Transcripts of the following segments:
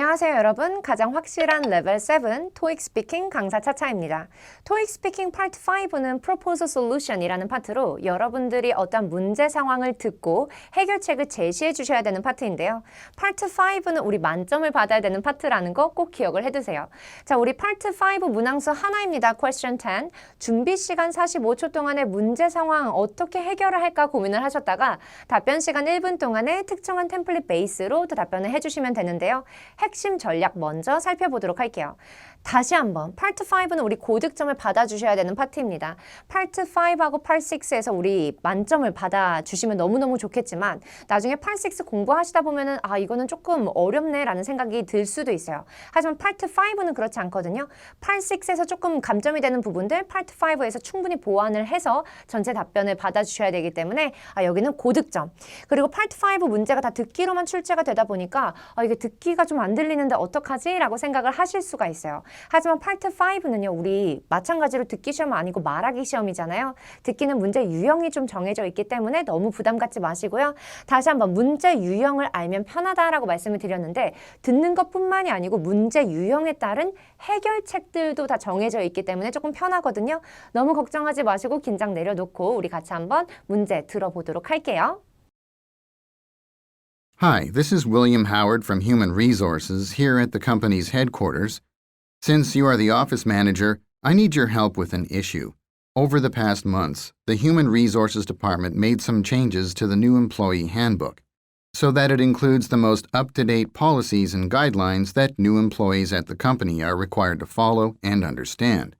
안녕하세요 여러분. 가장 확실한 레벨 7 토익 스피킹 강사 차차입니다. 토익 스피킹 파트 5는 Proposal Solution이라는 파트로 여러분들이 어떤 문제 상황을 듣고 해결책을 제시해 주셔야 되는 파트인데요. 파트 5는 우리 만점을 받아야 되는 파트라는 거 꼭 기억을 해두세요. 자, 우리 파트 5 문항수 하나입니다. Question 10. 준비 시간 45초 동안의 문제 상황 어떻게 해결을 할까 고민을 하셨다가 답변 시간 1분 동안에 특정한 템플릿 베이스로 또 답변을 해주시면 되는데요. 핵심 전략 먼저 살펴보도록 할게요. 다시 한번 파트 5는 우리 고득점을 받아주셔야 되는 파트입니다. 파트 5하고 파트 6에서 우리 만점을 받아주시면 너무너무 좋겠지만 나중에 파트 6 공부하시다 보면은 이거는 조금 어렵네 라는 생각이 들 수도 있어요. 하지만 파트 5는 그렇지 않거든요. 파트 6에서 조금 감점이 되는 부분들 파트 5에서 충분히 보완을 해서 전체 답변을 받아주셔야 되기 때문에 여기는 고득점. 그리고 파트 5 문제가 다 듣기로만 출제가 되다 보니까 이게 듣기가 좀 안 들리는데 어떡하지? 라고 생각을 하실 수가 있어요. 하지만 파트 5는요, 우리 마찬가지로 듣기 시험 아니고 말하기 시험이잖아요. 듣기는 문제 유형이 좀 정해져 있기 때문에 너무 부담 갖지 마시고요. 다시 한번 문제 유형을 알면 편하다라고 말씀을 드렸는데 듣는 것뿐만이 아니고 문제 유형에 따른 해결책들도 다 정해져 있기 때문에 조금 편하거든요. 너무 걱정하지 마시고 긴장 내려놓고 우리 같이 한번 문제 들어보도록 할게요. Hi, this is William Howard from Human Resources here at the company's headquarters. Since you are the office manager, I need your help with an issue. Over the past months, the Human Resources Department made some changes to the new employee handbook so that it includes the most up-to-date policies and guidelines that new employees at the company are required to follow and understand.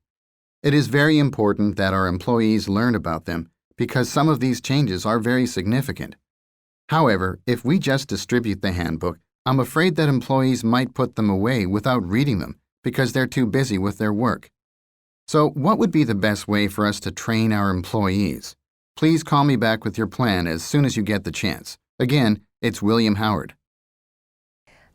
It is very important that our employees learn about them because some of these changes are very significant. However, if we just distribute the handbook, I'm afraid that employees might put them away without reading them because they're too busy with their work. So, what would be the best way for us to train our employees? Please call me back with your plan as soon as you get the chance. Again, it's William Howard.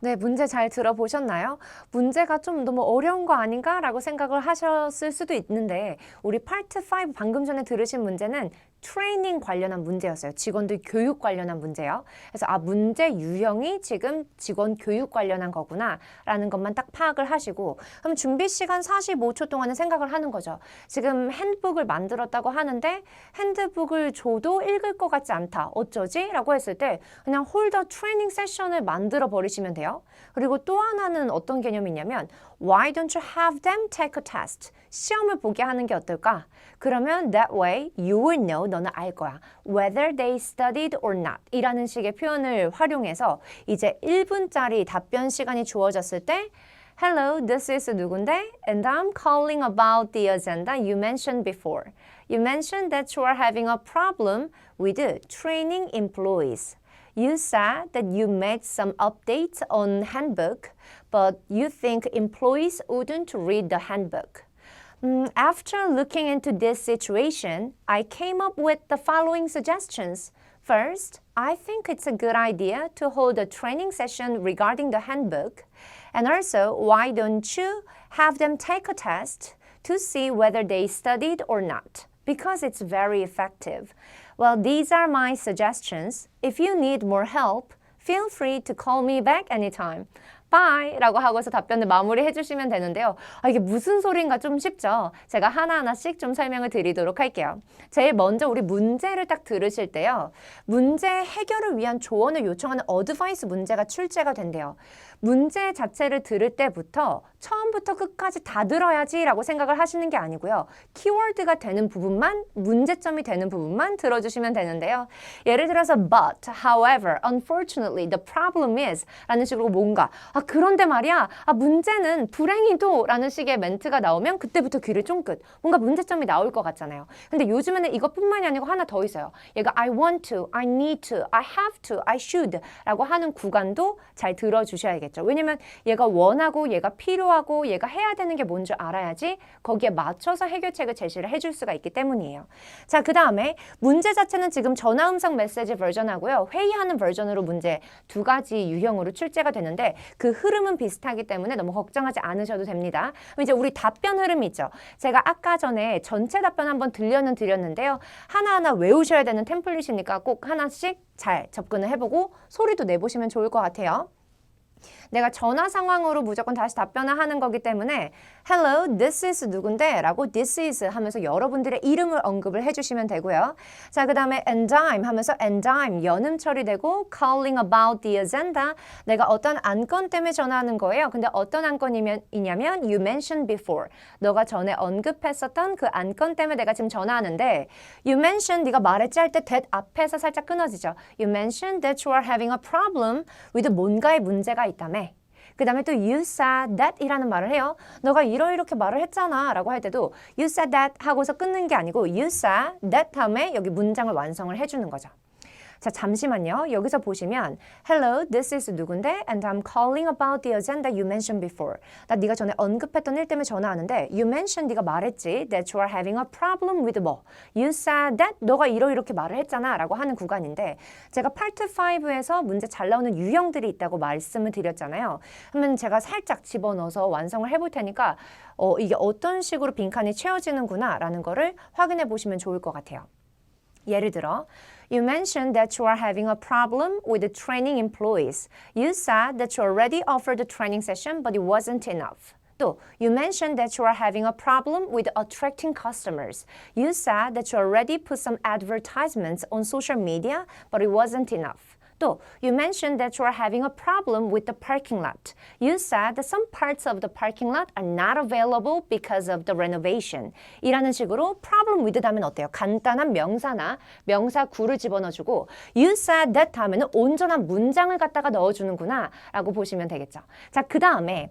네, 문제 잘 들어보셨나요? 문제가 좀 너무 어려운 거 아닌가? 라고 생각을 하셨을 수도 있는데 우리 파트 5 방금 전에 들으신 문제는 트레이닝 관련한 문제였어요. 직원들 교육 관련한 문제요. 그래서 문제 유형이 지금 직원 교육 관련한 거구나 라는 것만 딱 파악을 하시고 그럼 준비 시간 45초 동안은 생각을 하는 거죠. 지금 핸드북을 만들었다고 하는데 핸드북을 줘도 읽을 것 같지 않다. 어쩌지? 라고 했을 때 그냥 홀더 트레이닝 세션을 만들어 버리시면 돼요. 그리고 또 하나는 어떤 개념이냐면 Why don't you have them take a test? 시험을 보게 하는 게 어떨까? 그러면 that way you will know, 너는 알 거야. Whether they studied or not 이라는 식의 표현을 활용해서 이제 1분짜리 답변 시간이 주어졌을 때 Hello, this is 누군데? And I'm calling about the agenda you mentioned before. You mentioned that you are having a problem with training employees. You said that you made some updates on handbook, but you think employees wouldn't read the handbook. After looking into this situation, I came up with the following suggestions. First, I think it's a good idea to hold a training session regarding the handbook. And also, why don't you have them take a test to see whether they studied or not? Because it's very effective. Well, these are my suggestions. If you need more help, feel free to call me back anytime. Bye! 라고 하고서 답변을 마무리해 주시면 되는데요. 이게 무슨 소리인가 좀 쉽죠? 제가 하나하나씩 좀 설명을 드리도록 할게요. 제일 먼저 우리 문제를 딱 들으실 때요. 문제 해결을 위한 조언을 요청하는 어드바이스 문제가 출제가 된대요. 문제 자체를 들을 때부터 처음부터 끝까지 다 들어야지 라고 생각을 하시는 게 아니고요. 키워드가 되는 부분만, 문제점이 되는 부분만 들어주시면 되는데요. 예를 들어서 but, however, unfortunately, the problem is 라는 식으로 뭔가 그런데 말이야, 문제는 불행히도 라는 식의 멘트가 나오면 그때부터 귀를 쫑긋. 뭔가 문제점이 나올 것 같잖아요. 근데 요즘에는 이것뿐만이 아니고 하나 더 있어요. 얘가 I want to, I need to, I have to, I should 라고 하는 구간도 잘 들어주셔야겠죠. 왜냐면 얘가 원하고 얘가 필요하고 얘가 해야 되는 게 뭔지 알아야지 거기에 맞춰서 해결책을 제시를 해줄 수가 있기 때문이에요. 자, 그 다음에 문제 자체는 지금 전화 음성 메시지 버전하고요. 회의하는 버전으로 문제 두 가지 유형으로 출제가 되는데 그 흐름은 비슷하기 때문에 너무 걱정하지 않으셔도 됩니다. 그럼 이제 우리 답변 흐름이 있죠. 제가 아까 전에 전체 답변 한번 드렸는데요. 하나하나 외우셔야 되는 템플릿이니까 꼭 하나씩 잘 접근을 해보고 소리도 내보시면 좋을 것 같아요. 내가 전화 상황으로 무조건 다시 답변을 하는 거기 때문에 Hello, this is 누군데? 라고 this is 하면서 여러분들의 이름을 언급을 해주시면 되고요. 자, 그 다음에 and I'm 하면서 and I'm 연음 처리되고 calling about the agenda 내가 어떤 안건 때문에 전화하는 거예요. 근데 어떤 안건이냐면 you mentioned before 너가 전에 언급했었던 그 안건 때문에 내가 지금 전화하는데 you mentioned 네가 말했지 할 때 that 앞에서 살짝 끊어지죠. You mentioned that you are having a problem with 뭔가의 문제가 있다며. 그 다음에 또 you said that 이라는 말을 해요. 너가 이렇게 말을 했잖아 라고 할 때도 you said that 하고서 끊는 게 아니고 you said that 다음에 여기 문장을 완성을 해주는 거죠. 자, 잠시만요. 여기서 보시면 Hello, this is 누군데? And I'm calling about the agenda you mentioned before. 나 네가 전에 언급했던 일 때문에 전화하는데 You mentioned 네가 말했지 that you are having a problem with 뭐. You said that 너가 이렇게 말을 했잖아 라고 하는 구간인데 제가 파트 5에서 문제 잘 나오는 유형들이 있다고 말씀을 드렸잖아요. 그러면 제가 살짝 집어넣어서 완성을 해볼 테니까 이게 어떤 식으로 빈칸이 채워지는구나 라는 거를 확인해 보시면 좋을 것 같아요. 예를 들어 You mentioned that you are having a problem with the training employees. You said that you already offered a training session, but it wasn't enough. 또, you mentioned that you are having a problem with attracting customers. You said that you already put some advertisements on social media, but it wasn't enough. 또, you mentioned that you are having a problem with the parking lot. You said that some parts of the parking lot are not available because of the renovation. 이라는 식으로 problem with 다음엔 어때요? 간단한 명사나 명사 구를 집어넣어주고 you said that 다음에는 온전한 문장을 갖다가 넣어주는구나 라고 보시면 되겠죠. 자, 그 다음에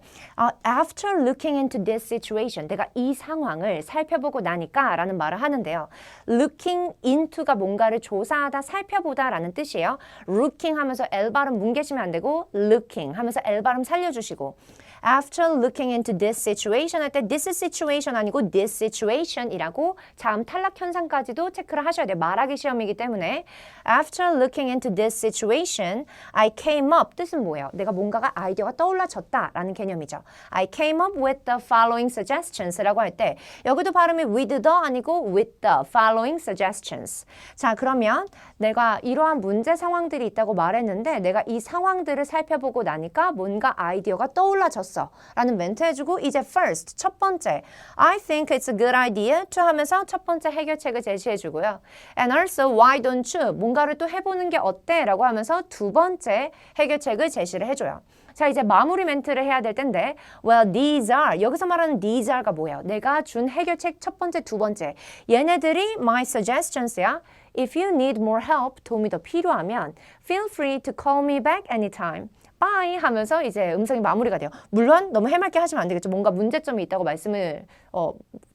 after looking into this situation 내가 이 상황을 살펴보고 나니까 라는 말을 하는데요. looking into가 뭔가를 조사하다, 살펴보다 라는 뜻이에요. looking 하면서 L 발음 뭉개시면 안 되고 looking 하면서 L 발음 살려주시고 After looking into this situation 할 때 this situation 아니고 this situation이라고 자음 탈락 현상까지도 체크를 하셔야 돼요. 말하기 시험이기 때문에 After looking into this situation, I came up 뜻은 뭐예요? 내가 뭔가가 아이디어가 떠올라졌다라는 개념이죠. I came up with the following suggestions라고 할 때 여기도 발음이 with the 아니고 with the following suggestions. 자, 그러면 내가 이러한 문제 상황들이 있다고 말했는데 내가 이 상황들을 살펴보고 나니까 뭔가 아이디어가 떠올라졌어. 라는 멘트 해주고 이제 first, 첫 번째 I think it's a good idea to 하면서 첫 번째 해결책을 제시해주고요. And also, why don't you? 뭔가를 또 해보는 게 어때? 라고 하면서 두 번째 해결책을 제시를 해줘요. 자, 이제 마무리 멘트를 해야 될 텐데 Well, these are 여기서 말하는 these are가 뭐예요? 내가 준 해결책 첫 번째, 두 번째 얘네들이 my suggestions야. If you need more help, 도움이 더 필요하면 feel free to call me back anytime. Bye 하면서 이제 음성이 마무리가 돼요. 물론 너무 해맑게 하시면 안 되겠죠. 뭔가 문제점이 있다고 말씀을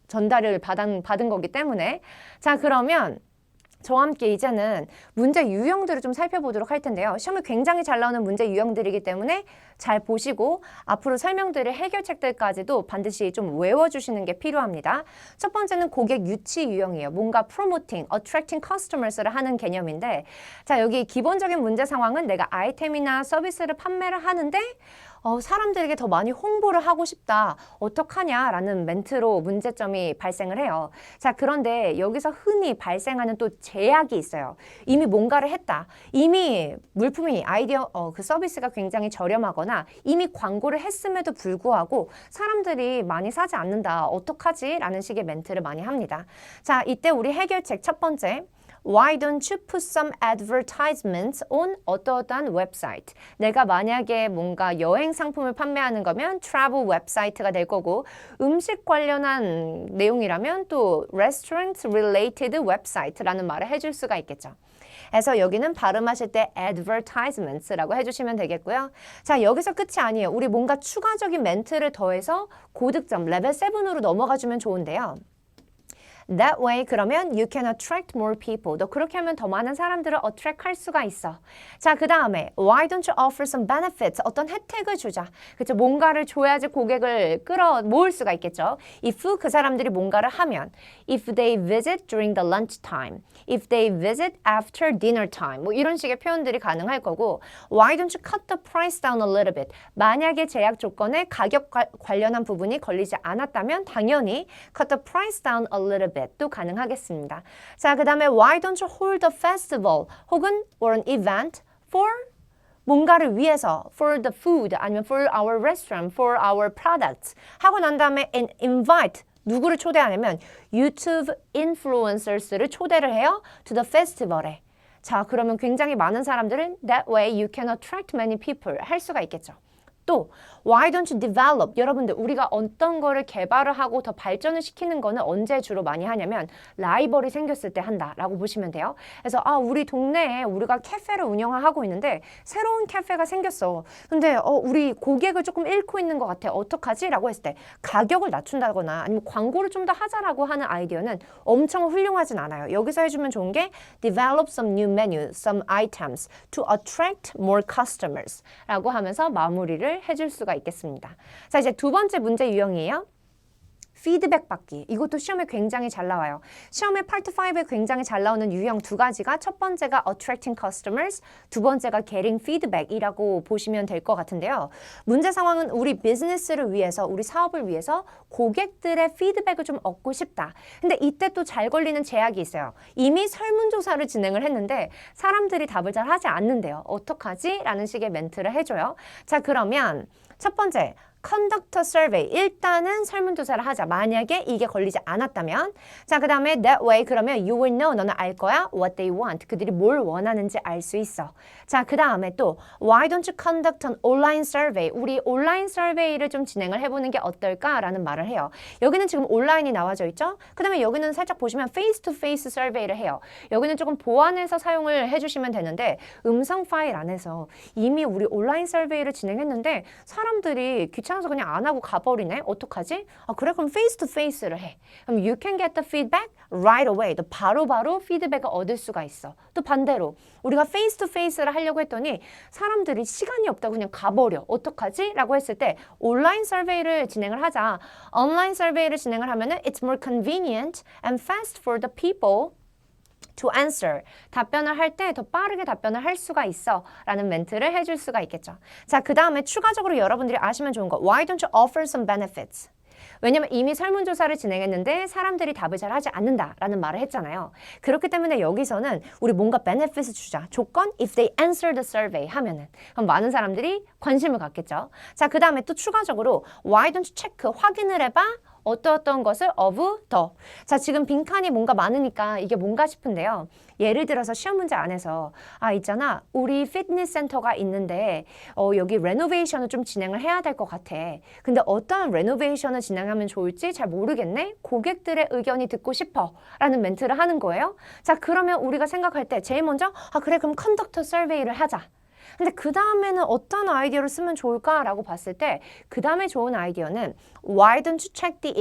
전달을 받은 거기 때문에 자, 그러면 저와 함께 이제는 문제 유형들을 좀 살펴보도록 할 텐데요. 시험에 굉장히 잘 나오는 문제 유형들이기 때문에 잘 보시고 앞으로 설명드릴 해결책들까지도 반드시 좀 외워주시는 게 필요합니다. 첫 번째는 고객 유치 유형이에요. 뭔가 promoting, attracting customers를 하는 개념인데 자, 여기 기본적인 문제 상황은 내가 아이템이나 서비스를 판매를 하는데 사람들에게 더 많이 홍보를 하고 싶다. 어떡하냐라는 멘트로 문제점이 발생을 해요. 자, 그런데 여기서 흔히 발생하는 또 제약이 있어요. 이미 뭔가를 했다. 이미 물품이 그 서비스가 굉장히 저렴하거나 이미 광고를 했음에도 불구하고 사람들이 많이 사지 않는다. 어떡하지? 라는 식의 멘트를 많이 합니다. 자, 이때 우리 해결책 첫 번째. Why don't you put some advertisements on 어떠한 웹사이트? 내가 만약에 뭔가 여행 상품을 판매하는 거면 travel 웹사이트가 될 거고 음식 관련한 내용이라면 또 restaurant related 웹사이트라는 말을 해줄 수가 있겠죠. 그래서 여기는 발음하실 때 advertisements라고 해주시면 되겠고요. 자, 여기서 끝이 아니에요. 우리 뭔가 추가적인 멘트를 더해서 고득점 레벨 7으로 넘어가주면 좋은데요. That way 그러면 you can attract more people. 너 그렇게 하면 더 많은 사람들을 attract 할 수가 있어. 자, 그 다음에 why don't you offer some benefits? 어떤 혜택을 주자. 그렇죠? 뭔가를 줘야지 고객을 모을 수가 있겠죠. If 그 사람들이 뭔가를 하면 if they visit during the lunch time. If they visit after dinner time. 뭐 이런 식의 표현들이 가능할 거고 why don't you cut the price down a little bit? 만약에 제약 조건에 가격 관련한 부분이 걸리지 않았다면 당연히 cut the price down a little bit. 또 가능하겠습니다. 자, 그 다음에 why don't you hold a festival 혹은 or an event for 뭔가를 위해서 for the food 아니면 for our restaurant, for our products 하고 난 다음에 and invite 누구를 초대하냐면 유튜브 인플루언서스를 초대를 해요. to the festival에. 자, 그러면 굉장히 많은 사람들은 that way you can attract many people 할 수가 있겠죠. 또 why don't you develop? 여러분들 우리가 어떤 거를 개발을 하고 더 발전을 시키는 거는 언제 주로 많이 하냐면 라이벌이 생겼을 때 한다라고 보시면 돼요. 그래서 우리 동네에 우리가 카페를 운영하고 있는데 새로운 카페가 생겼어. 근데 우리 고객을 조금 잃고 있는 것 같아. 어떡하지? 라고 했을 때 가격을 낮춘다거나 아니면 광고를 좀 더 하자라고 하는 아이디어는 엄청 훌륭하진 않아요. 여기서 해주면 좋은 게 develop some new menu, some items to attract more customers 라고 하면서 마무리를 해줄 수가 있겠습니다. 자, 이제 두 번째 문제 유형이에요. 피드백 받기. 이것도 시험에 굉장히 잘 나와요. 시험에 파트 5에 굉장히 잘 나오는 유형 두 가지가 첫 번째가 attracting customers, 두 번째가 getting feedback이라고 보시면 될 것 같은데요. 문제 상황은 우리 비즈니스를 위해서, 우리 사업을 위해서 고객들의 피드백을 좀 얻고 싶다. 근데 이때 또 잘 걸리는 제약이 있어요. 이미 설문조사를 진행을 했는데 사람들이 답을 잘 하지 않는데요. 어떡하지? 라는 식의 멘트를 해줘요. 자, 그러면 첫 번째, conduct a survey. 일단은 설문조사를 하자. 만약에 이게 걸리지 않았다면. 자, 그 다음에 that way 그러면 you will know. 너는 알 거야. what they want. 그들이 뭘 원하는지 알 수 있어. 자, 그 다음에 또 why don't you conduct an online survey. 우리 온라인 서베이를 좀 진행을 해보는 게 어떨까라는 말을 해요. 여기는 지금 온라인이 나와져 있죠. 그 다음에 여기는 살짝 보시면 face to face survey를 해요. 여기는 조금 보완해서 사용을 해주시면 되는데 음성 파일 안에서 이미 우리 온라인 서베이를 진행했는데 사람들이 귀찮아서 그냥 안 하고 가버리네. 어떡하지? 그래 그럼 face to face를 해. 그럼 you can get the feedback right away. 또 바로바로 피드백을 얻을 수가 있어. 또 반대로 우리가 face to face를 하려고 했더니 사람들이 시간이 없다고 그냥 가버려. 어떡하지? 라고 했을 때 온라인 서베이를 진행을 하자. 온라인 서베이를 진행을 하면은 it's more convenient and fast for the people to answer. 답변을 할 때 더 빠르게 답변을 할 수가 있어 라는 멘트를 해줄 수가 있겠죠. 자, 그 다음에 추가적으로 여러분들이 아시면 좋은 거 Why don't you offer some benefits? 왜냐면 이미 설문조사를 진행했는데 사람들이 답을 잘 하지 않는다라는 말을 했잖아요. 그렇기 때문에 여기서는 우리 뭔가 benefit을 주자. 조건 if they answer the survey 하면은 그럼 많은 사람들이 관심을 갖겠죠. 자, 그 다음에 또 추가적으로 Why don't you check? 확인을 해봐. 어떤 것을 of 더. 자, 지금 빈칸이 뭔가 많으니까 이게 뭔가 싶은데요. 예를 들어서 시험 문제 안에서 있잖아. 우리 피트니스 센터가 있는데 여기 레노베이션을 좀 진행을 해야 될 것 같아. 근데 어떤 레노베이션을 진행하면 좋을지 잘 모르겠네. 고객들의 의견이 듣고 싶어. 라는 멘트를 하는 거예요. 자, 그러면 우리가 생각할 때 제일 먼저 그래 그럼 컨덕터 서베이를 하자. 근데 그 다음에는 어떤 아이디어를 쓰면 좋을까라고 봤을 때 그 다음에 좋은 아이디어는 Why don't you check the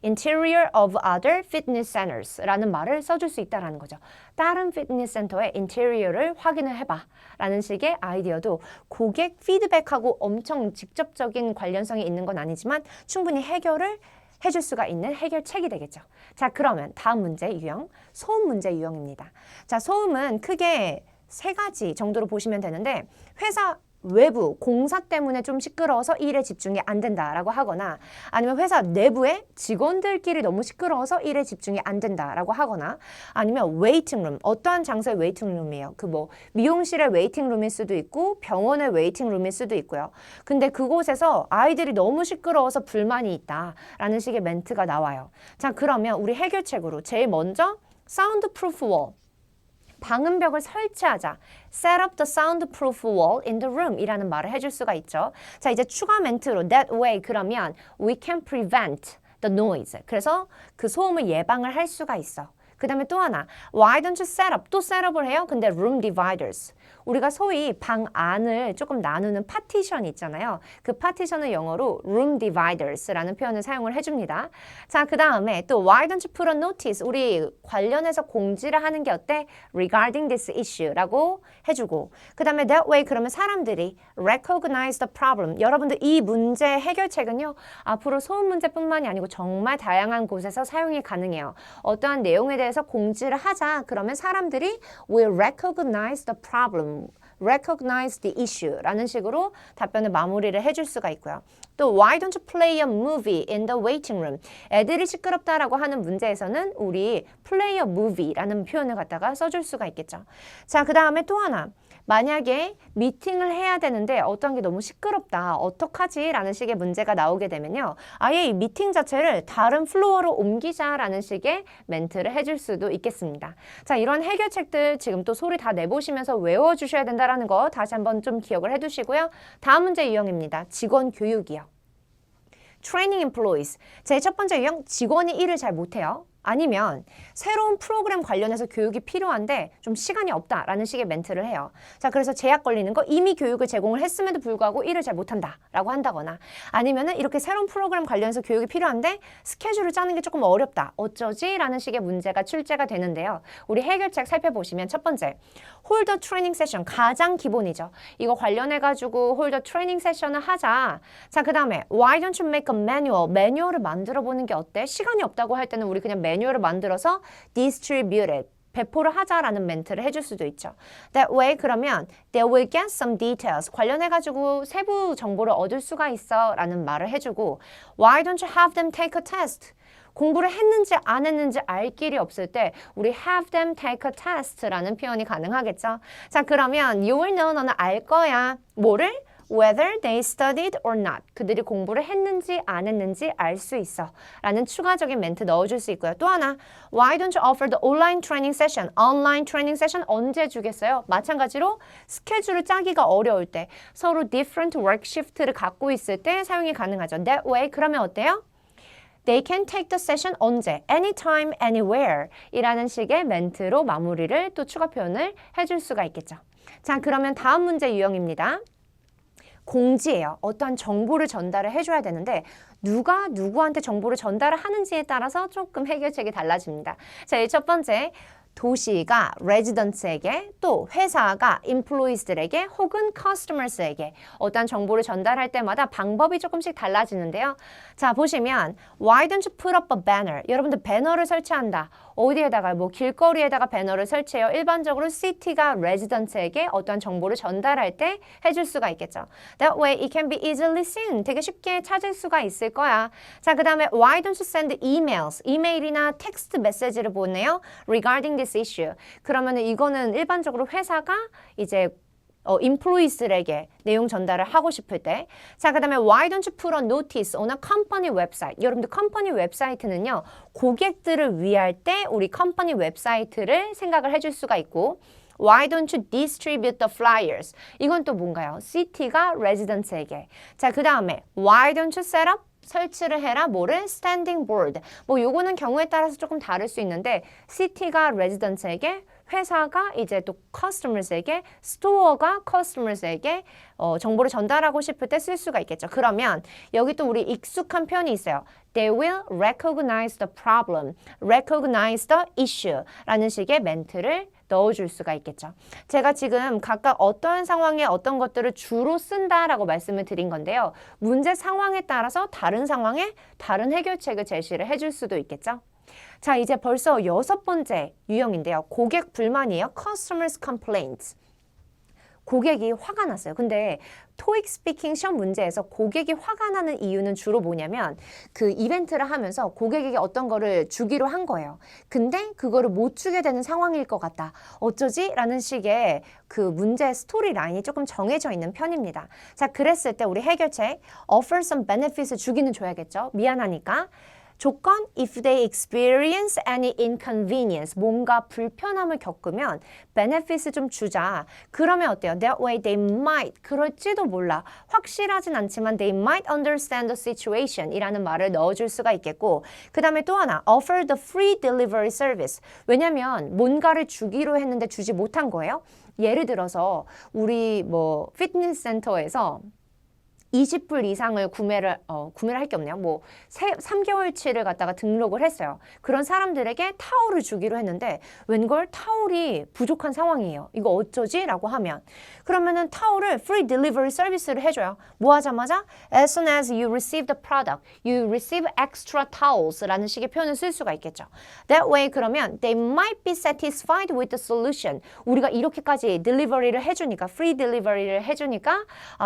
interior of other fitness centers 라는 말을 써줄 수 있다는 거죠. 다른 피트니스 센터의 인테리어를 확인을 해봐 라는 식의 아이디어도 고객 피드백하고 엄청 직접적인 관련성이 있는 건 아니지만 충분히 해결을 해줄 수가 있는 해결책이 되겠죠. 자, 그러면 다음 문제 유형, 소음 문제 유형입니다. 자, 소음은 크게 세 가지 정도로 보시면 되는데 회사 외부 공사 때문에 좀 시끄러워서 일에 집중이 안 된다라고 하거나 아니면 회사 내부의 직원들끼리 너무 시끄러워서 일에 집중이 안 된다라고 하거나 아니면 웨이팅룸, 어떠한 장소의 웨이팅룸이에요. 그 뭐 미용실의 웨이팅룸일 수도 있고 병원의 웨이팅룸일 수도 있고요. 근데 그곳에서 아이들이 너무 시끄러워서 불만이 있다라는 식의 멘트가 나와요. 자, 그러면 우리 해결책으로 제일 먼저 사운드프루프 월, 방음벽을 설치하자. Set up the soundproof wall in the room 이라는 말을 해줄 수가 있죠. 자, 이제 추가 멘트로 that way 그러면 we can prevent the noise. 그래서 그 소음을 예방을 할 수가 있어. 그 다음에 또 하나 Why don't you set up? 또 셋업을 해요. 근데 room dividers. 우리가 소위 방 안을 조금 나누는 파티션이 있잖아요. 그 파티션을 영어로 room dividers라는 표현을 사용을 해줍니다. 자, 그 다음에 또 Why don't you put a notice? 우리 관련해서 공지를 하는 게 어때? Regarding this issue라고 해주고 그 다음에 that way 그러면 사람들이 recognize the problem. 여러분들 이 문제 해결책은요. 앞으로 소음 문제뿐만이 아니고 정말 다양한 곳에서 사용이 가능해요. 어떠한 내용에 대해서 공지를 하자. 그러면 사람들이 will recognize the problem. recognize the issue 라는 식으로 답변을 마무리를 해줄 수가 있고요. 또 why don't you play a movie in the waiting room? 애들이 시끄럽다라고 하는 문제에서는 우리 play a movie라는 표현을 갖다가 써줄 수가 있겠죠. 자, 그 다음에 또 하나 만약에 미팅을 해야 되는데 어떤 게 너무 시끄럽다. 어떡하지? 라는 식의 문제가 나오게 되면요. 아예 이 미팅 자체를 다른 플로어로 옮기자라는 식의 멘트를 해줄 수도 있겠습니다. 자, 이런 해결책들 지금 또 소리 다 내보시면서 외워주셔야 된다는 거 다시 한번 좀 기억을 해두시고요. 다음 문제 유형입니다. 직원 교육이요. Training employees. 제 첫 번째 유형, 직원이 일을 잘 못해요. 아니면 새로운 프로그램 관련해서 교육이 필요한데 좀 시간이 없다라는 식의 멘트를 해요. 자, 그래서 제약 걸리는 거 이미 교육을 제공을 했음에도 불구하고 일을 잘 못한다라고 한다거나 아니면은 이렇게 새로운 프로그램 관련해서 교육이 필요한데 스케줄을 짜는 게 조금 어렵다. 어쩌지? 라는 식의 문제가 출제가 되는데요. 우리 해결책 살펴보시면 첫 번째, 홀더 트레이닝 세션 가장 기본이죠. 이거 관련해가지고 홀더 트레이닝 세션을 하자. 자, 그 다음에 why don't you make a manual? 매뉴얼을 만들어 보는 게 어때? 시간이 없다고 할 때는 우리 그냥 매뉴얼을 만들어서 distribute it. 배포를 하자라는 멘트를 해줄 수도 있죠. That way 그러면 they will get some details. 관련해가지고 세부 정보를 얻을 수가 있어 라는 말을 해주고 Why don't you have them take a test? 공부를 했는지 안 했는지 알 길이 없을 때 우리 have them take a test라는 표현이 가능하겠죠. 자, 그러면 you will know, 너는 알 거야. 뭐를? Whether they studied or not. 그들이 공부를 했는지 안 했는지 알 수 있어. 라는 추가적인 멘트 넣어줄 수 있고요. 또 하나, Why don't you offer the online training session? 온라인 트레이닝 세션 언제 주겠어요? 마찬가지로 스케줄을 짜기가 어려울 때 서로 different work shift를 갖고 있을 때 사용이 가능하죠. That way, 그러면 어때요? They can take the session 언제? Anytime, anywhere 이라는 식의 멘트로 마무리를 또 추가 표현을 해줄 수가 있겠죠. 자, 그러면 다음 문제 유형입니다. 공지예요. 어떠한 정보를 전달을 해줘야 되는데 누가 누구한테 정보를 전달을 하는지에 따라서 조금 해결책이 달라집니다. 자, 이 첫 번째. 도시가 레지던트에게 또 회사가 employees들에게 혹은 customers에게 어떤 정보를 전달할 때마다 방법이 조금씩 달라지는데요. 자, 보시면 Why don't you put up a banner? 여러분들 배너를 설치한다. 어디에다가 뭐 길거리에다가 배너를 설치해요. 일반적으로 city가 resident에게 어떤 정보를 전달할 때 해줄 수가 있겠죠. That way it can be easily seen. 되게 쉽게 찾을 수가 있을 거야. 자, 그 다음에 Why don't you send emails? 이메일이나 텍스트 메시지를 보내요. Regarding this issue. 그러면은 이거는 일반적으로 회사가 이제 employees들에게 내용 전달을 하고 싶을 때. 자, 그 다음에 Why don't you put a notice on a company website? 여러분들 컴퍼니 웹사이트는요. 고객들을 위할 때 우리 컴퍼니 웹사이트를 생각을 해줄 수가 있고 Why don't you distribute the flyers? 이건 또 뭔가요? city가 resident에게. 자, 그 다음에 Why don't you set up? 설치를 해라. 뭐를? standing board. 뭐 요거는 경우에 따라서 조금 다를 수 있는데 city가 resident에게 회사가 이제 또 customers에게 store가 customers에게 정보를 전달하고 싶을 때 쓸 수가 있겠죠. 그러면 여기 또 우리 익숙한 표현이 있어요. They will recognize the problem, recognize the issue 라는 식의 멘트를 넣어줄 수가 있겠죠. 제가 지금 각각 어떤 상황에 어떤 것들을 주로 쓴다라고 말씀을 드린 건데요. 문제 상황에 따라서 다른 상황에 다른 해결책을 제시를 해줄 수도 있겠죠. 자, 이제 벌써 6번째 유형인데요. 고객 불만이에요. Customers complaints. 고객이 화가 났어요. 근데 토익 스피킹 시험 문제에서 고객이 화가 나는 이유는 주로 뭐냐면 그 이벤트를 하면서 고객에게 어떤 거를 주기로 한 거예요. 근데 그거를 못 주게 되는 상황일 것 같다. 어쩌지? 라는 식의 그 문제 스토리 라인이 조금 정해져 있는 편입니다. 자, 그랬을 때 우리 해결책 offer some benefits을 주기는 줘야겠죠. 미안하니까. 조건, if they experience any inconvenience, 뭔가 불편함을 겪으면 benefits을 좀 주자. 그러면 어때요? That way they might, 그럴지도 몰라. 확실하진 않지만 they might understand the situation 이라는 말을 넣어줄 수가 있겠고 그 다음에 또 하나, offer the free delivery service. 왜냐면 뭔가를 주기로 했는데 주지 못한 거예요. 예를 들어서 우리 뭐 피트니스 센터에서 20불 이상을 구매를 할 게 없네요. 뭐 3개월치를 갖다가 등록을 했어요. 그런 사람들에게 타올을 주기로 했는데 웬걸 타올이 부족한 상황이에요. 이거 어쩌지? 라고 하면 그러면은 타올을 free delivery 서비스를 해줘요. 뭐 하자마자 as soon as you receive the product, you receive extra towels 라는 식의 표현을 쓸 수가 있겠죠. That way 그러면 they might be satisfied with the solution. 우리가 이렇게까지 딜리버리를 해주니까 free 딜리버리를 해주니까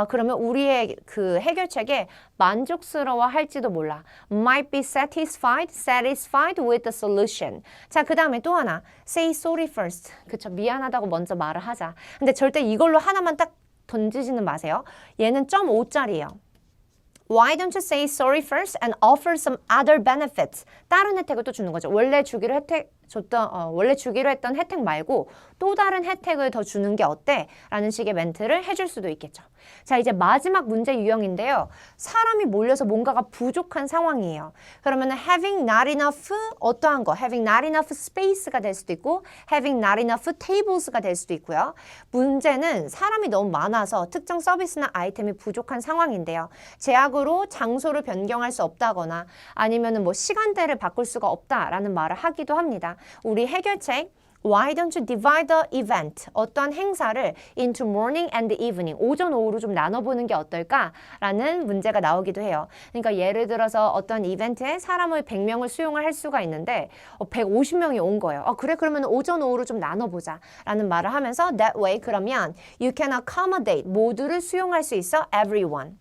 그러면 우리의 그 그 해결책에 만족스러워 할지도 몰라. might be satisfied with the solution. 자, 그 다음에 또 하나. say sorry first. 그쵸. 미안하다고 먼저 말을 하자. 근데 절대 이걸로 하나만 딱 던지지는 마세요. 얘는 0.5짜리예요. Why don't you say sorry first and offer some other benefits? 다른 혜택을 또 주는 거죠. 원래 주기로 했던 혜택 말고 또 다른 혜택을 더 주는 게 어때? 라는 식의 멘트를 해줄 수도 있겠죠. 자, 이제 마지막 문제 유형인데요. 사람이 몰려서 뭔가가 부족한 상황이에요. 그러면 having not enough 어떠한 거, having not enough space가 될 수도 있고 having not enough tables가 될 수도 있고요. 문제는 사람이 너무 많아서 특정 서비스나 아이템이 부족한 상황인데요. 제약으로 장소를 변경할 수 없다거나 아니면은 뭐 시간대를 바꿀 수가 없다라는 말을 하기도 합니다. 우리 해결책 Why don't you divide the event? 어떠한 행사를 into morning and evening, 오전, 오후로 좀 나눠보는 게 어떨까? 라는 문제가 나오기도 해요. 그러니까 예를 들어서 어떤 이벤트에 사람을 100명을 수용을 할 수가 있는데 150명이 온 거예요. 그래? 그러면 오전, 오후로 좀 나눠보자. 라는 말을 하면서 that way 그러면 you can accommodate, 모두를 수용할 수 있어, everyone.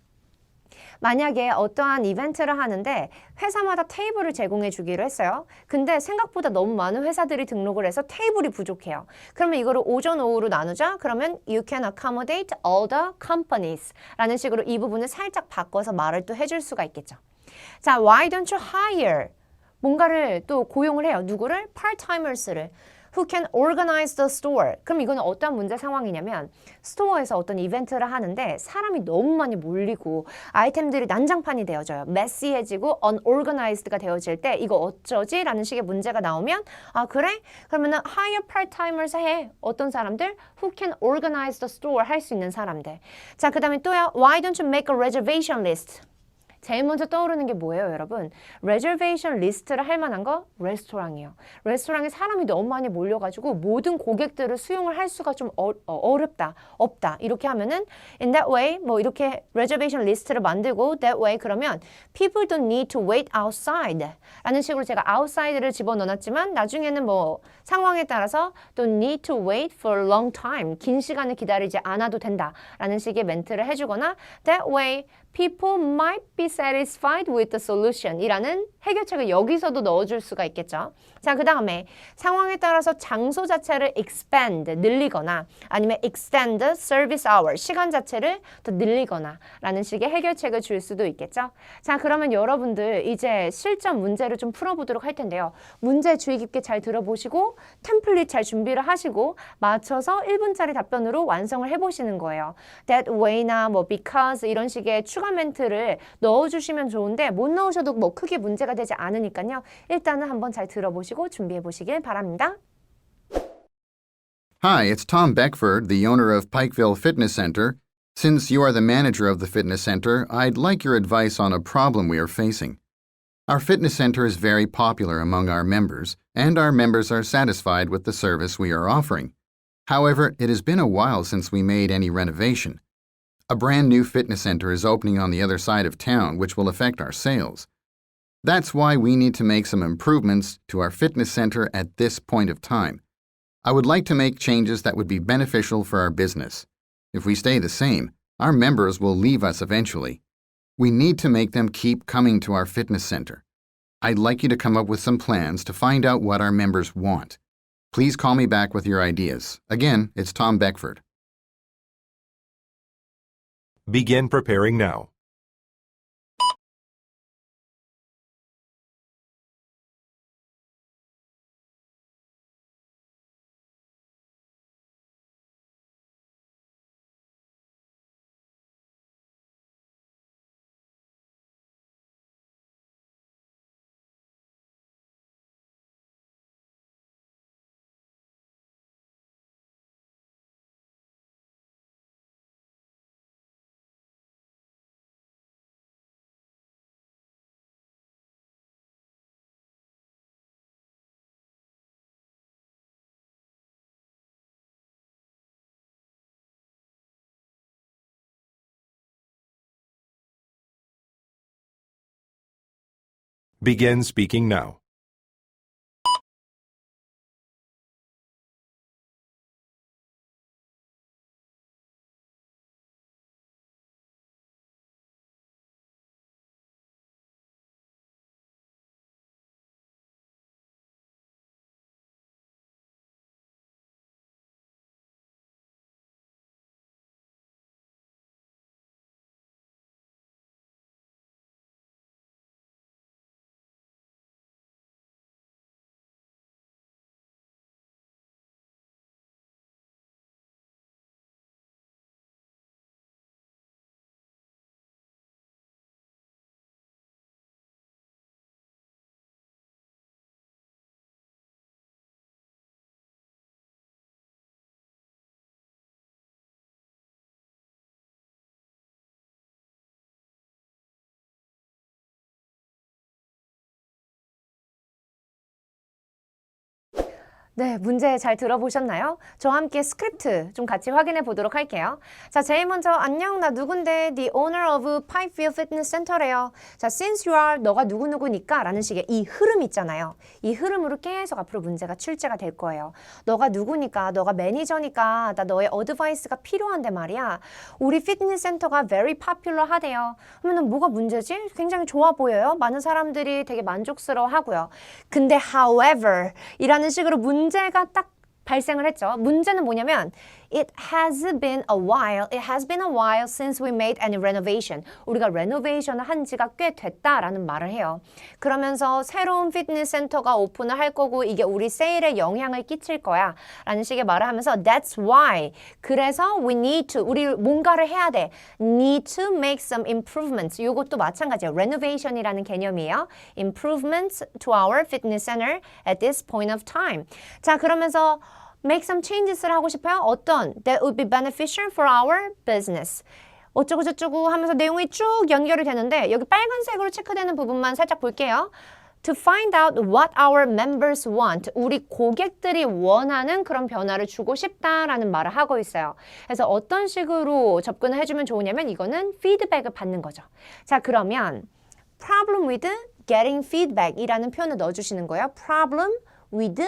만약에 어떠한 이벤트를 하는데 회사마다 테이블을 제공해 주기로 했어요. 근데 생각보다 너무 많은 회사들이 등록을 해서 테이블이 부족해요. 그러면 이거를 오전, 오후로 나누자. 그러면 you can accommodate all the companies 라는 식으로 이 부분을 살짝 바꿔서 말을 또 해줄 수가 있겠죠. 자, why don't you hire? 뭔가를 또 고용을 해요. 누구를? part-timers를. Who can organize the store? 그럼 이거는 어떤 문제 상황이냐면 스토어에서 어떤 이벤트를 하는데 사람이 너무 많이 몰리고 아이템들이 난장판이 되어져요. 메시해지고 unorganized가 되어질 때 이거 어쩌지? 라는 식의 문제가 나오면 그래? 그러면은 hire part-timers 해. 어떤 사람들? Who can organize the store? 할 수 있는 사람들. 자, 그 다음에 또요. Why don't you make a reservation list? 제일 먼저 떠오르는 게 뭐예요, 여러분? 레저베이션 리스트를 할 만한 거? 레스토랑이에요. 레스토랑에 사람이 너무 많이 몰려가지고 모든 고객들을 수용을 할 수가 좀 어렵다, 없다. 이렇게 하면은 in that way, 뭐 이렇게 레저베이션 리스트를 만들고 that way 그러면 people don't need to wait outside 라는 식으로 제가 outside를 집어넣었지만 나중에는 뭐 상황에 따라서 don't need to wait for a long time. 긴 시간을 기다리지 않아도 된다 라는 식의 멘트를 해주거나 that way people might be satisfied with the solution 이라는 해결책을 여기서도 넣어줄 수가 있겠죠. 자, 그 다음에 상황에 따라서 장소 자체를 expand, 늘리거나 아니면 extend service hour, 시간 자체를 더 늘리거나 라는 식의 해결책을 줄 수도 있겠죠. 자, 그러면 여러분들 이제 실전 문제를 좀 풀어보도록 할 텐데요. 문제 주의 깊게 잘 들어보시고 템플릿 잘 준비를 하시고 맞춰서 1분짜리 답변으로 완성을 해보시는 거예요. That way나 뭐 because 이런 식의 추가 멘트를 넣어주시면 좋은데 못 넣으셔도 뭐 크게 문제가 되지 않으니까요. 일단은 한번 잘 들어보시고 준비해 보시길 바랍니다. Hi, it's Tom Beckford, the owner of Pikeville Fitness Center. Since you are the manager of the fitness center, I'd like your advice on a problem we are facing. Our fitness center is very popular among our members, and our members are satisfied with the service we are offering. However, it has been a while since we made any renovation. A brand new fitness center is opening on the other side of town, which will affect our sales. That's why we need to make some improvements to our fitness center at this point of time. I would like to make changes that would be beneficial for our business. If we stay the same, our members will leave us eventually. We need to make them keep coming to our fitness center. I'd like you to come up with some plans to find out what our members want. Please call me back with your ideas. Again, it's Tom Beckford. Begin preparing now. Begin speaking now. 네, 문제 잘 들어보셨나요? 저와 함께 스크립트 좀 같이 확인해 보도록 할게요. 자, 제일 먼저 안녕, 나 누군데? The owner of Pikeview Fitness Center래요. 자, since you are 너가 누구누구니까 라는 식의 이 흐름 있잖아요. 이 흐름으로 계속 앞으로 문제가 출제가 될 거예요. 너가 누구니까, 너가 매니저니까 나 너의 어드바이스가 필요한데 말이야. 우리 피트니스 센터가 very popular 하대요. 그러면 뭐가 문제지? 굉장히 좋아 보여요. 많은 사람들이 되게 만족스러워 하고요. 근데 however 이라는 식으로 문제가 딱 발생을 했죠. 문제는 뭐냐면 It has been a while since we made any renovation. 우리가 레노베이션을 한 지가 꽤 됐다라는 말을 해요. 그러면서 새로운 피트니스 센터가 오픈을 할 거고 이게 우리 세일에 영향을 끼칠 거야 라는 식의 말을 하면서 That's why. 그래서 we need to. 우리 뭔가를 해야 돼. Need to make some improvements. 이것도 마찬가지예요. renovation이라는 개념이에요. Improvements to our fitness center at this point of time. 자, 그러면서 make some changes를 하고 싶어요. 어떤? That would be beneficial for our business. 어쩌고 저쩌고 하면서 내용이 쭉 연결이 되는데 여기 빨간색으로 체크되는 부분만 살짝 볼게요. To find out what our members want. 우리 고객들이 원하는 그런 변화를 주고 싶다라는 말을 하고 있어요. 그래서 어떤 식으로 접근을 해주면 좋으냐면 이거는 피드백을 받는 거죠. 자, 그러면 problem with getting feedback 이라는 표현을 넣어주시는 거예요. problem with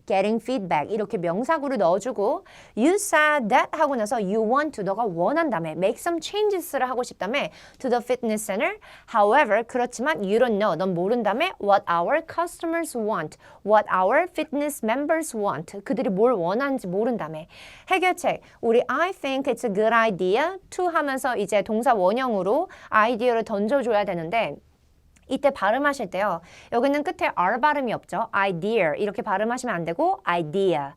getting feedback 이렇게 명사구를 넣어주고 you said that 하고 나서 you want to 너가 원한다며 make some changes를 하고 싶다며 to the fitness center however 그렇지만 you don't know 넌 모른다며 what our customers want what our fitness members want 그들이 뭘 원하는지 모른다며 해결책 우리 I think it's a good idea to 하면서 이제 동사 원형으로 아이디어를 던져줘야 되는데 이때 발음하실 때요. 여기는 끝에 R 발음이 없죠. idea 이렇게 발음하시면 안 되고 idea.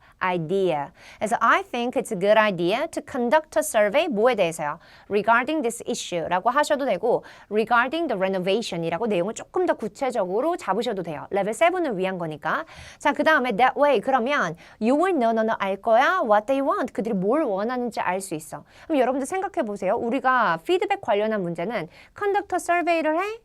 그래서 I think it's a good idea to conduct a survey 뭐에 대해서요? regarding this issue라고 하셔도 되고 regarding the renovation이라고 내용을 조금 더 구체적으로 잡으셔도 돼요. 레벨 7을 위한 거니까. 자, 그 다음에 that way 그러면 you will know 너는 알 거야 what they want 그들이 뭘 원하는지 알 수 있어. 그럼 여러분들 생각해 보세요. 우리가 피드백 관련한 문제는 conduct a survey를 해?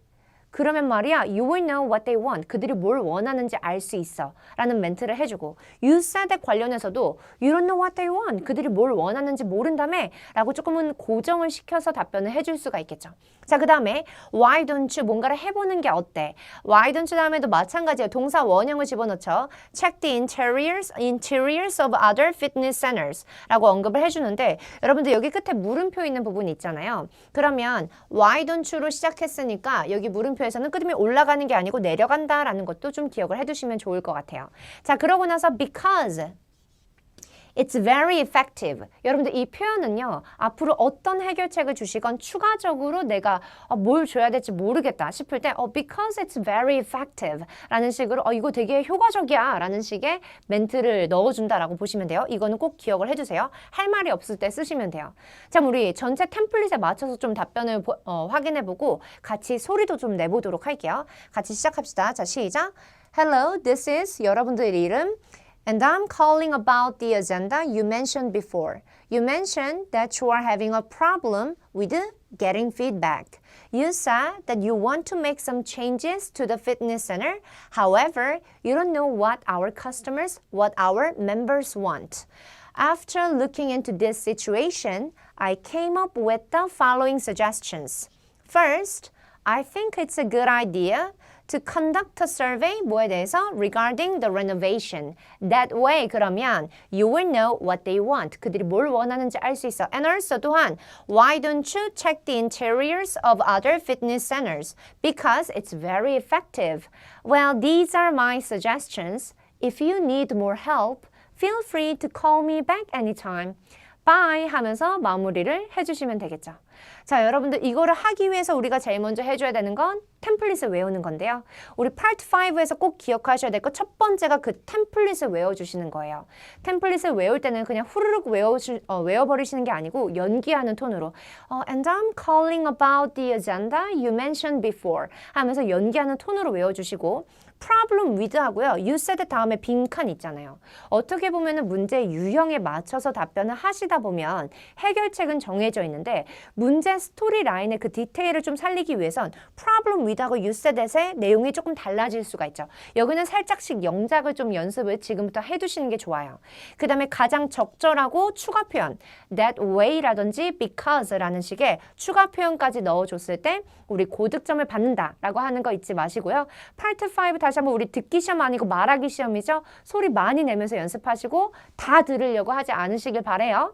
그러면 말이야, you will know what they want. 그들이 뭘 원하는지 알 수 있어. 라는 멘트를 해주고 you said that 관련해서도 you don't know what they want. 그들이 뭘 원하는지 모른다며 라고 조금은 고정을 시켜서 답변을 해줄 수가 있겠죠. 자, 그 다음에 why don't you 뭔가를 해보는 게 어때? why don't you 다음에도 마찬가지예요. 동사 원형을 집어넣죠. check the interiors of other fitness centers 라고 언급을 해주는데 여러분들 여기 끝에 물음표 있는 부분이 있잖아요. 그러면 why don't you로 시작했으니까 여기 물음표에서는 끄듬이 올라가는 게 아니고 내려간다라는 것도 좀 기억을 해두시면 좋을 것 같아요. 자, 그러고 나서 because It's very effective. 여러분들 이 표현은요. 앞으로 어떤 해결책을 주시건 추가적으로 내가 뭘 줘야 될지 모르겠다 싶을 때 because it's very effective 라는 식으로 이거 되게 효과적이야 라는 식의 멘트를 넣어준다라고 보시면 돼요. 이거는 꼭 기억을 해주세요. 할 말이 없을 때 쓰시면 돼요. 자, 우리 전체 템플릿에 맞춰서 좀 답변을 확인해보고 같이 소리도 좀 내보도록 할게요. 같이 시작합시다. 자, 시작. Hello, this is 여러분들 이름 And I'm calling about the agenda you mentioned before. You mentioned that you are having a problem with getting feedback. You said that you want to make some changes to the fitness center. However, you don't know what our members want. After looking into this situation, I came up with the following suggestions. First, I think it's a good idea to conduct a survey 뭐에 대해서 regarding the renovation. That way 그러면 you will know what they want. 그들이 뭘 원하는지 알 수 있어. And also 또한 why don't you check the interiors of other fitness centers? Because it's very effective. Well, these are my suggestions. If you need more help, feel free to call me back anytime. Bye 하면서 마무리를 해주시면 되겠죠. 자, 여러분들 이거를 하기 위해서 우리가 제일 먼저 해줘야 되는 건 템플릿을 외우는 건데요. 우리 파트 5에서 꼭 기억하셔야 될 거 첫 번째가 그 템플릿을 외워주시는 거예요. 템플릿을 외울 때는 그냥 후루룩 외워버리시는 게 아니고 연기하는 톤으로 And I'm calling about the agenda you mentioned before 하면서 연기하는 톤으로 외워주시고 problem with 하고요. You said 다음에 빈칸 있잖아요. 어떻게 보면은 문제 유형에 맞춰서 답변을 하시다 보면 해결책은 정해져 있는데 문제 스토리 라인의 그 디테일을 좀 살리기 위해선 problem with하고 you said that의 내용이 조금 달라질 수가 있죠. 여기는 살짝씩 영작을 좀 연습을 지금부터 해두시는 게 좋아요. 그 다음에 가장 적절하고 추가 표현 that way라든지 because라는 식의 추가 표현까지 넣어줬을 때 우리 고득점을 받는다라고 하는 거 잊지 마시고요. 파트 5 다시 한번 우리 듣기 시험 아니고 말하기 시험이죠. 소리 많이 내면서 연습하시고 다 들으려고 하지 않으시길 바래요.